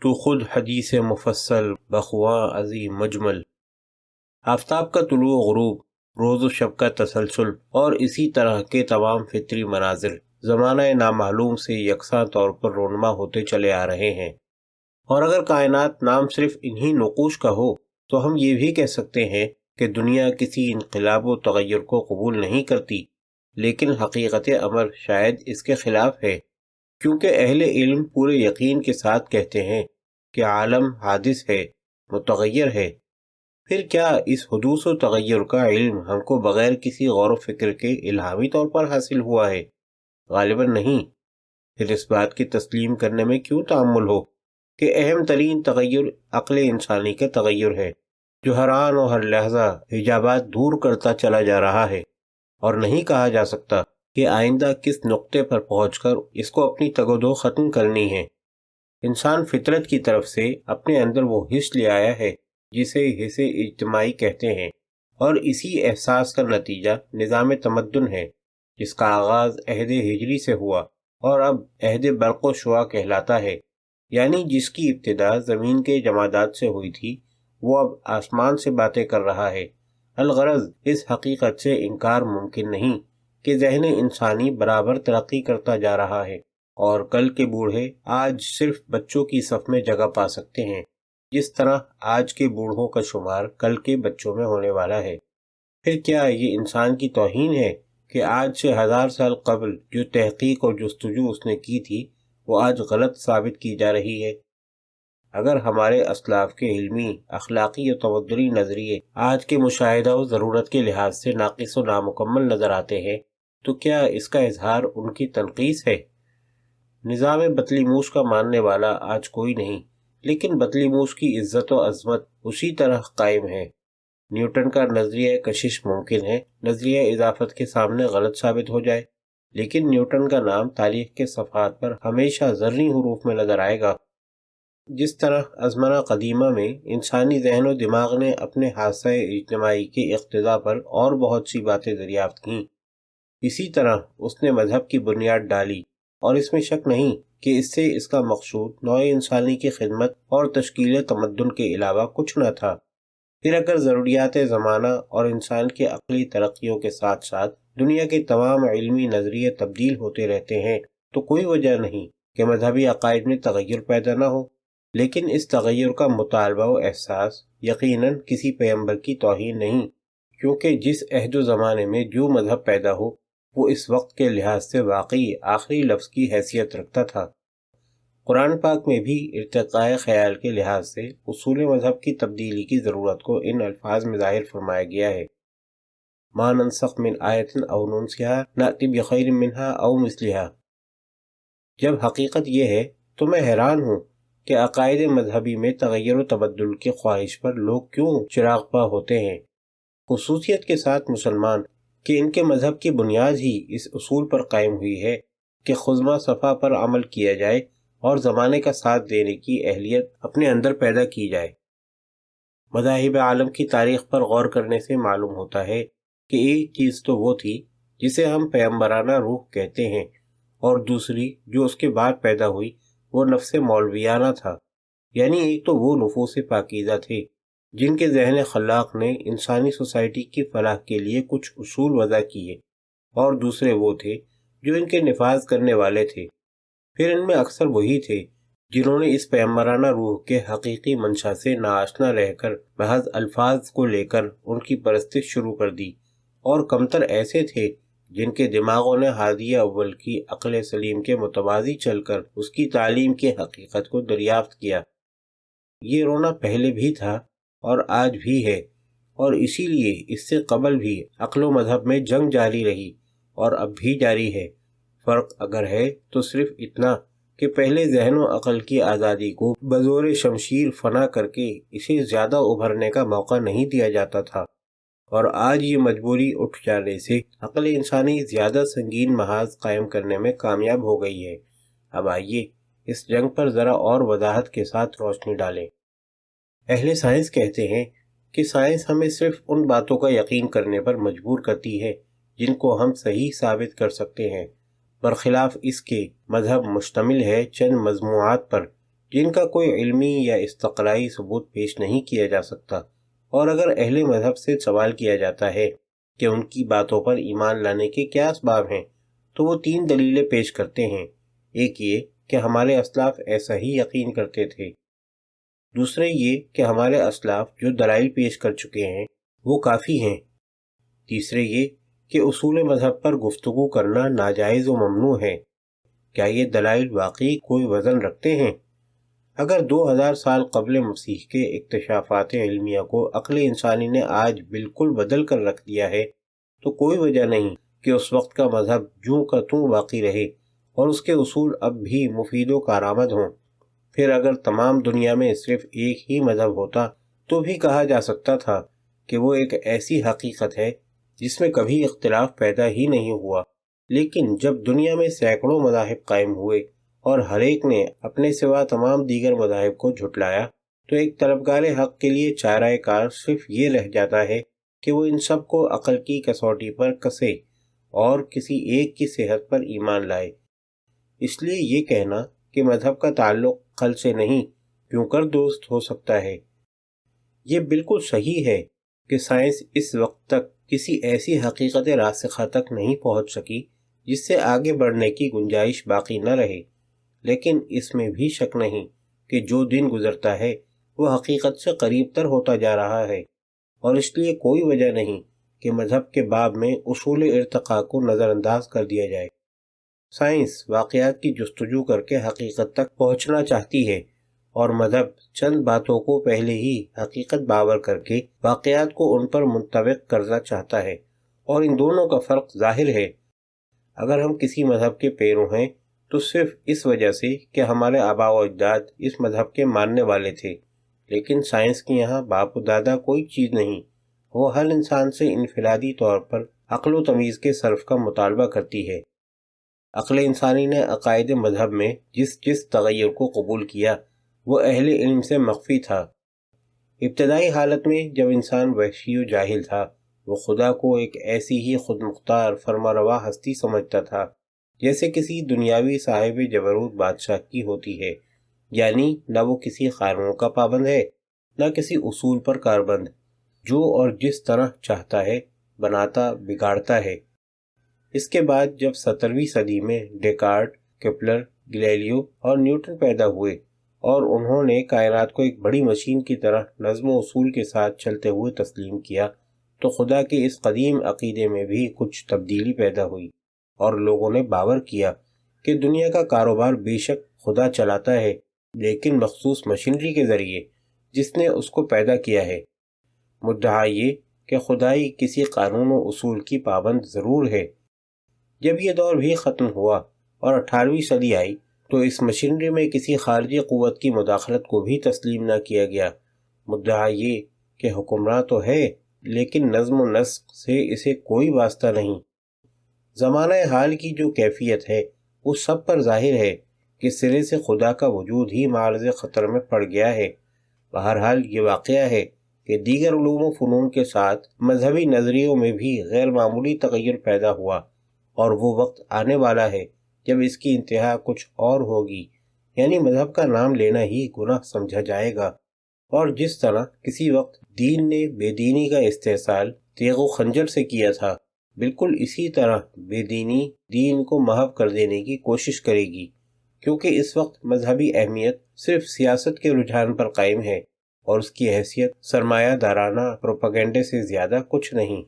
تو خود حدیث مفصل بخواں عظیم مجمل۔ آفتاب کا طلوع و غروب، روز و شب کا تسلسل اور اسی طرح کے تمام فطری مناظر زمانہ نامعلوم سے یکساں طور پر رونما ہوتے چلے آ رہے ہیں، اور اگر کائنات نام صرف انہی نقوش کا ہو تو ہم یہ بھی کہہ سکتے ہیں کہ دنیا کسی انقلاب و تغیر کو قبول نہیں کرتی، لیکن حقیقت امر شاید اس کے خلاف ہے، کیونکہ اہل علم پورے یقین کے ساتھ کہتے ہیں کہ عالم حادث ہے، متغیر ہے۔ پھر کیا اس حدوث و تغیر کا علم ہم کو بغیر کسی غور و فکر کے الہامی طور پر حاصل ہوا ہے؟ غالباً نہیں۔ پھر اس بات کی تسلیم کرنے میں کیوں تأمل ہو کہ اہم ترین تغیر عقل انسانی کا تغیر ہے، جو ہر آن و ہر لحظہ حجابات دور کرتا چلا جا رہا ہے، اور نہیں کہا جا سکتا کہ آئندہ کس نقطے پر پہنچ کر اس کو اپنی تگ و دو ختم کرنی ہے۔ انسان فطرت کی طرف سے اپنے اندر وہ حس لے آیا ہے جسے حس اجتماعی کہتے ہیں، اور اسی احساس کا نتیجہ نظام تمدن ہے، جس کا آغاز عہد ہجری سے ہوا اور اب عہد برق و شعاع کہلاتا ہے، یعنی جس کی ابتدا زمین کے جمادات سے ہوئی تھی وہ اب آسمان سے باتیں کر رہا ہے۔ الغرض اس حقیقت سے انکار ممکن نہیں کہ ذہن انسانی برابر ترقی کرتا جا رہا ہے، اور کل کے بوڑھے آج صرف بچوں کی صف میں جگہ پا سکتے ہیں، جس طرح آج کے بوڑھوں کا شمار کل کے بچوں میں ہونے والا ہے۔ پھر کیا یہ انسان کی توہین ہے کہ آج سے 1000 سال قبل جو تحقیق اور جستجو اس نے کی تھی وہ آج غلط ثابت کی جا رہی ہے؟ اگر ہمارے اسلاف کے علمی، اخلاقی اور تمدنی نظریے آج کے مشاہدہ و ضرورت کے لحاظ سے ناقص و نامکمل نظر آتے ہیں تو کیا اس کا اظہار ان کی تنقیص ہے؟ نظام بطلیموس کا ماننے والا آج کوئی نہیں، لیکن بطلیموس کی عزت و عظمت اسی طرح قائم ہے۔ نیوٹن کا نظریہ کشش ممکن ہے نظریہ اضافت کے سامنے غلط ثابت ہو جائے، لیکن نیوٹن کا نام تاریخ کے صفحات پر ہمیشہ زرعی حروف میں نظر آئے گا۔ جس طرح ازمنہ قدیمہ میں انسانی ذہن و دماغ نے اپنے حادثہ اجتماعی کے اقتضاء پر اور بہت سی باتیں دریافت کیں، اسی طرح اس نے مذہب کی بنیاد ڈالی، اور اس میں شک نہیں کہ اس سے اس کا مقصود نوع انسانی کی خدمت اور تشکیل تمدن کے علاوہ کچھ نہ تھا۔ پھر اگر ضروریات زمانہ اور انسان کے عقلی ترقیوں کے ساتھ ساتھ دنیا کے تمام علمی نظریے تبدیل ہوتے رہتے ہیں تو کوئی وجہ نہیں کہ مذہبی عقائد میں تغیر پیدا نہ ہو، لیکن اس تغیر کا مطالبہ و احساس یقیناً کسی پیغمبر کی توہین نہیں، کیونکہ جس عہد و زمانے میں جو مذہب پیدا ہو وہ اس وقت کے لحاظ سے واقعی آخری لفظ کی حیثیت رکھتا تھا۔ قرآن پاک میں بھی ارتقاء خیال کے لحاظ سے اصول مذہب کی تبدیلی کی ضرورت کو ان الفاظ میں ظاہر فرمایا گیا ہے: مَا نَنسَخْ مِنْ آیَةٍ أَوْ نُنْسِهَا نَأْتِ بِخَيْرٍ مِنْهَا أَوْ مِثْلِهَا۔ جب حقیقت یہ ہے تو میں حیران ہوں کہ عقائد مذہبی میں تغیر و تبدل کی خواہش پر لوگ کیوں چراغ پا ہوتے ہیں، خصوصیت کے ساتھ مسلمان، کہ ان کے مذہب کی بنیاد ہی اس اصول پر قائم ہوئی ہے کہ خزمہ صفا پر عمل کیا جائے اور زمانے کا ساتھ دینے کی اہلیت اپنے اندر پیدا کی جائے۔ مذاہب عالم کی تاریخ پر غور کرنے سے معلوم ہوتا ہے کہ ایک چیز تو وہ تھی جسے ہم پیغمبرانہ روح کہتے ہیں، اور دوسری جو اس کے بعد پیدا ہوئی وہ نفس مولویانہ تھا، یعنی ایک تو وہ نفوس پاکیزہ تھے جن کے ذہن خلاق نے انسانی سوسائٹی کی فلاح کے لیے کچھ اصول وضع کیے، اور دوسرے وہ تھے جو ان کے نفاذ کرنے والے تھے۔ پھر ان میں اکثر وہی تھے جنہوں نے اس پیغمبرانہ روح کے حقیقی منشا سے ناآشنا رہ کر محض الفاظ کو لے کر ان کی پرستش شروع کر دی، اور کمتر ایسے تھے جن کے دماغوں نے ہادی اول کی عقل سلیم کے متوازی چل کر اس کی تعلیم کی حقیقت کو دریافت کیا۔ یہ رونا پہلے بھی تھا اور آج بھی ہے، اور اسی لیے اس سے قبل بھی عقل و مذہب میں جنگ جاری رہی اور اب بھی جاری ہے۔ فرق اگر ہے تو صرف اتنا کہ پہلے ذہن و عقل کی آزادی کو بزور شمشیر فنا کر کے اسے زیادہ ابھرنے کا موقع نہیں دیا جاتا تھا، اور آج یہ مجبوری اٹھ جانے سے عقل انسانی زیادہ سنگین محاذ قائم کرنے میں کامیاب ہو گئی ہے۔ اب آئیے اس جنگ پر ذرا اور وضاحت کے ساتھ روشنی ڈالیں۔ اہل سائنس کہتے ہیں کہ سائنس ہمیں صرف ان باتوں کا یقین کرنے پر مجبور کرتی ہے جن کو ہم صحیح ثابت کر سکتے ہیں، برخلاف اس کے مذہب مشتمل ہے چند مضموعات پر جن کا کوئی علمی یا استقرائی ثبوت پیش نہیں کیا جا سکتا، اور اگر اہل مذہب سے سوال کیا جاتا ہے کہ ان کی باتوں پر ایمان لانے کے کیا اسباب ہیں، تو وہ 3 دلیلیں پیش کرتے ہیں۔ ایک یہ کہ ہمارے اسلاف ایسا ہی یقین کرتے تھے، دوسرے یہ کہ ہمارے اسلاف جو دلائل پیش کر چکے ہیں وہ کافی ہیں، تیسرے یہ کہ اصول مذہب پر گفتگو کرنا ناجائز و ممنوع ہے۔ کیا یہ دلائل واقعی کوئی وزن رکھتے ہیں؟ اگر 2000 سال قبل مسیح کے اکتشافات علمیہ کو عقل انسانی نے آج بالکل بدل کر رکھ دیا ہے، تو کوئی وجہ نہیں کہ اس وقت کا مذہب جوں کا توں باقی رہے اور اس کے اصول اب بھی مفید و کارآمد ہوں۔ پھر اگر تمام دنیا میں صرف ایک ہی مذہب ہوتا تو بھی کہا جا سکتا تھا کہ وہ ایک ایسی حقیقت ہے جس میں کبھی اختلاف پیدا ہی نہیں ہوا۔ لیکن جب دنیا میں سینکڑوں مذاہب قائم ہوئے اور ہر ایک نے اپنے سوا تمام دیگر مذاہب کو جھٹلایا، تو ایک طلبگار حق کے لیے چارہ کار صرف یہ رہ جاتا ہے کہ وہ ان سب کو عقل کی کسوٹی پر کسے اور کسی ایک کی صحت پر ایمان لائے۔ اس لیے یہ کہنا کہ مذہب کا تعلق عقل سے نہیں کیوں کر درست ہو سکتا ہے۔ یہ بالکل صحیح ہے کہ سائنس اس وقت تک کسی ایسی حقیقت راسخہ تک نہیں پہنچ سکی جس سے آگے بڑھنے کی گنجائش باقی نہ رہے، لیکن اس میں بھی شک نہیں کہ جو دن گزرتا ہے وہ حقیقت سے قریب تر ہوتا جا رہا ہے، اور اس لیے کوئی وجہ نہیں کہ مذہب کے باب میں اصول ارتقاء کو نظر انداز کر دیا جائے۔ سائنس واقعات کی جستجو کر کے حقیقت تک پہنچنا چاہتی ہے، اور مذہب چند باتوں کو پہلے ہی حقیقت باور کر کے واقعات کو ان پر منطبق کرنا چاہتا ہے، اور ان دونوں کا فرق ظاہر ہے۔ اگر ہم کسی مذہب کے پیرو ہیں تو صرف اس وجہ سے کہ ہمارے آباء و اجداد اس مذہب کے ماننے والے تھے، لیکن سائنس کی یہاں باپ و دادا کوئی چیز نہیں، وہ ہر انسان سے انفرادی طور پر عقل و تمیز کے صرف کا مطالبہ کرتی ہے۔ عقل انسانی نے عقائد مذہب میں جس تغیر کو قبول کیا وہ اہل علم سے مخفی تھا۔ ابتدائی حالت میں جب انسان وحشی و جاہل تھا، وہ خدا کو ایک ایسی ہی خود مختار فرمانروا ہستی سمجھتا تھا جیسے کسی دنیاوی صاحب جبروت بادشاہ کی ہوتی ہے، یعنی نہ وہ کسی قانون کا پابند ہے نہ کسی اصول پر کاربند، جو اور جس طرح چاہتا ہے بناتا بگاڑتا ہے۔ اس کے بعد جب 17ویں صدی میں ڈیکارٹ، کیپلر، گلیلیو اور نیوٹن پیدا ہوئے اور انہوں نے کائنات کو ایک بڑی مشین کی طرح نظم و اصول کے ساتھ چلتے ہوئے تسلیم کیا، تو خدا کے اس قدیم عقیدے میں بھی کچھ تبدیلی پیدا ہوئی، اور لوگوں نے باور کیا کہ دنیا کا کاروبار بے شک خدا چلاتا ہے، لیکن مخصوص مشینری کے ذریعے جس نے اس کو پیدا کیا ہے۔ مدعا یہ کہ خدائی کسی قانون و اصول کی پابند ضرور ہے۔ جب یہ دور بھی ختم ہوا اور 18ویں صدی آئی تو اس مشینری میں کسی خارجی قوت کی مداخلت کو بھی تسلیم نہ کیا گیا۔ مدعا یہ کہ حکمراں تو ہے لیکن نظم و نسق سے اسے کوئی واسطہ نہیں۔ زمانہ حال کی جو کیفیت ہے وہ سب پر ظاہر ہے کہ سرے سے خدا کا وجود ہی معرض خطر میں پڑ گیا ہے۔ بہرحال یہ واقعہ ہے کہ دیگر علوم و فنون کے ساتھ مذہبی نظریوں میں بھی غیر معمولی تغیر پیدا ہوا، اور وہ وقت آنے والا ہے جب اس کی انتہا کچھ اور ہوگی، یعنی مذہب کا نام لینا ہی گناہ سمجھا جائے گا۔ اور جس طرح کسی وقت دین نے بے دینی کا استحصال تیغ و خنجر سے کیا تھا، بالکل اسی طرح بے دینی دین کو محو کر دینے کی کوشش کرے گی، کیونکہ اس وقت مذہبی اہمیت صرف سیاست کے رجحان پر قائم ہے اور اس کی حیثیت سرمایہ دارانہ پروپیگنڈے سے زیادہ کچھ نہیں۔